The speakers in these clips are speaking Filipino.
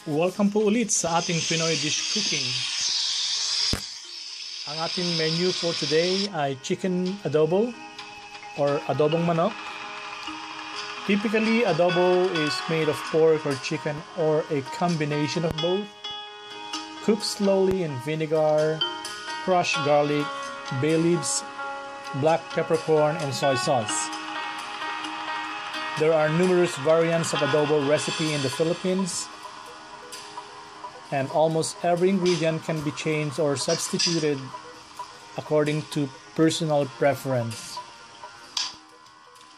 Welcome po ulit sa ating Pinoy Dish Cooking. Ang ating menu for today ay chicken adobo or adobong manok. Typically, adobo is made of pork or chicken or a combination of both. Cook slowly in vinegar, crushed garlic, bay leaves, black peppercorn, and soy sauce. There are numerous variants of adobo recipe in the Philippines, and almost every ingredient can be changed or substituted according to personal preference.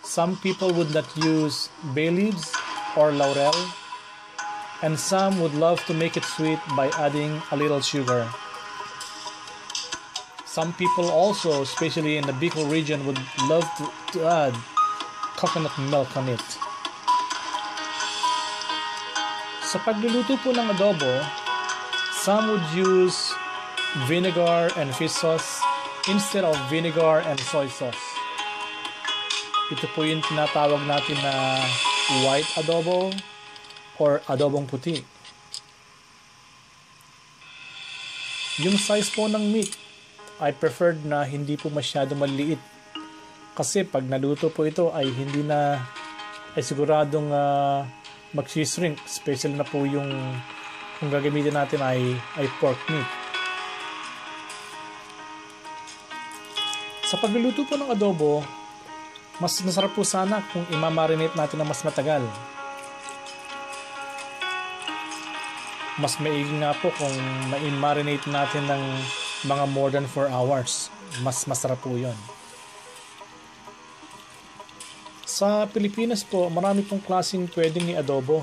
Some people would not use bay leaves or laurel, and some would love to make it sweet by adding a little sugar. Some people also, especially in the Bicol region, would love to add coconut milk on it. Sa pagluluto po ng adobo, some would use vinegar and fish sauce instead of vinegar and soy sauce. Ito po yung tinatawag natin na white adobo or adobong puti. Yung size po ng meat, I preferred na hindi po masyado maliit. Kasi pag naluto po ito ay hindi na ay siguradong magsishrink, especially na po yung kung gagamitin natin ay pork meat. Sa pagluluto po ng adobo, mas masarap po sana kung imamarinate natin ng mas matagal. Mas maigi nga po kung ma-marinate natin ng mga more than 4 hours. Mas masarap po yun. Sa Pilipinas po, marami pong klaseng pwedeng i-adobo.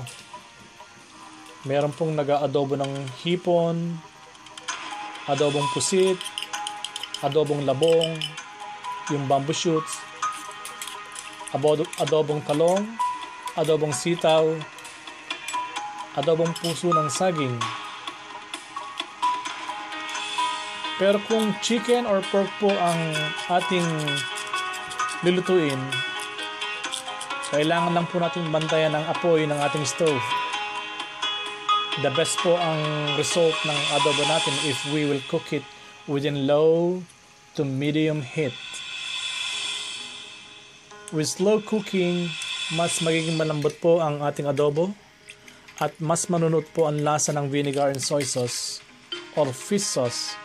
Meron pong nag-aadobo ng hipon, adobong pusit, adobong labong, yung bamboo shoots, adobong talong, adobong sitaw, adobong puso ng saging. Pero kung chicken or pork po ang ating lulutuin, kailangan lang po natin bantayan ang apoy ng ating stove. The best po ang result ng adobo natin if we will cook it within low to medium heat. With slow cooking, mas magiging malambot po ang ating adobo at mas manunot po ang lasa ng vinegar and soy sauce or fish sauce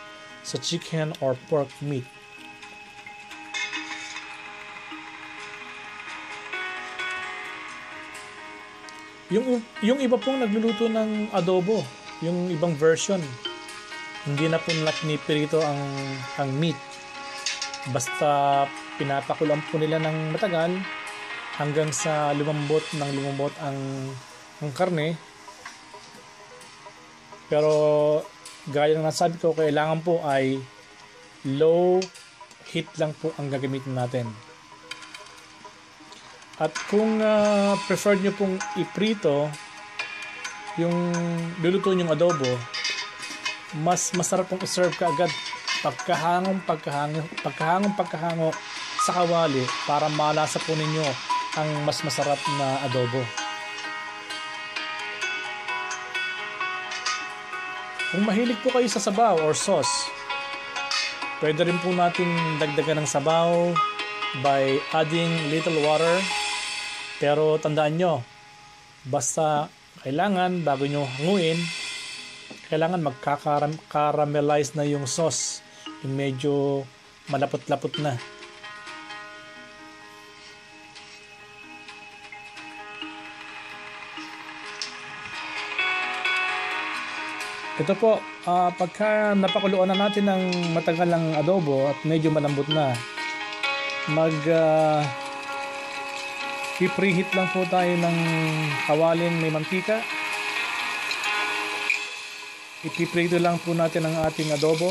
sa chicken or pork meat. Yung iba pong nagluluto ng adobo, yung ibang version, hindi na po nila pinipirito ang meat. Basta pinapakulan po nila ng matagal hanggang sa lumambot ang karne. Pero gaya ng nasabi ko, kailangan po ay low heat lang po ang gagamitin natin. At kung preferred nyo pong iprito yung luluto nyong adobo, mas masarap pong iserve kaagad pagkahangong sa kawali para malasa po ninyo ang mas masarap na adobo. Kung mahilig po kayo sa sabaw or sauce, pwede rin po nating dagdagan ng sabaw by adding little water. Pero tandaan nyo, basta kailangan bago nyo hanguin, kailangan magka-caramelize na yung sauce. Yung medyo malapot-lapot na. Ito po, pagka napakuluan na natin ng matagal ng adobo at medyo malambot na, i-preheat lang po tayo ng kawaling may mantika. Ipiprito lang po natin ang ating adobo.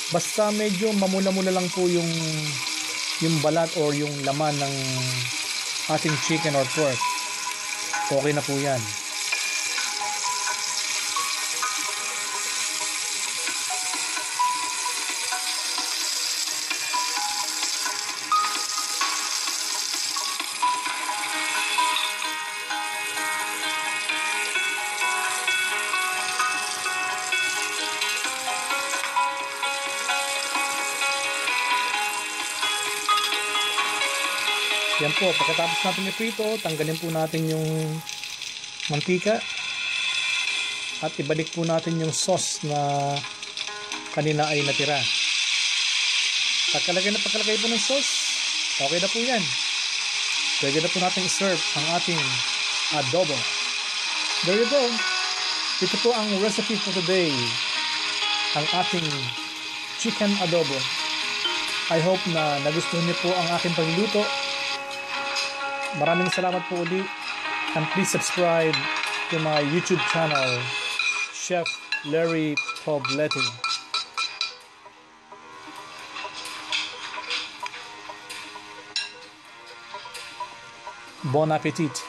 Basta medyo mamula-mula lang po yung balat or yung laman ng ating chicken or pork. Okay na po yan. Yan po, pagkatapos natin iprito, tanggalin po natin yung mantika at ibalik po natin yung sauce na kanina ay natira. Pagkalagay po ng sauce, okay na po yan. Pwede na po natin i-serve ang ating adobo. There you go. Ito po ang recipe for today. Ang ating chicken adobo. I hope na nagustuhan niyo po ang aking pagluluto. Maraming salamat po ulit. And please subscribe to my YouTube channel, Chef Larry Poblete. Bon appetit!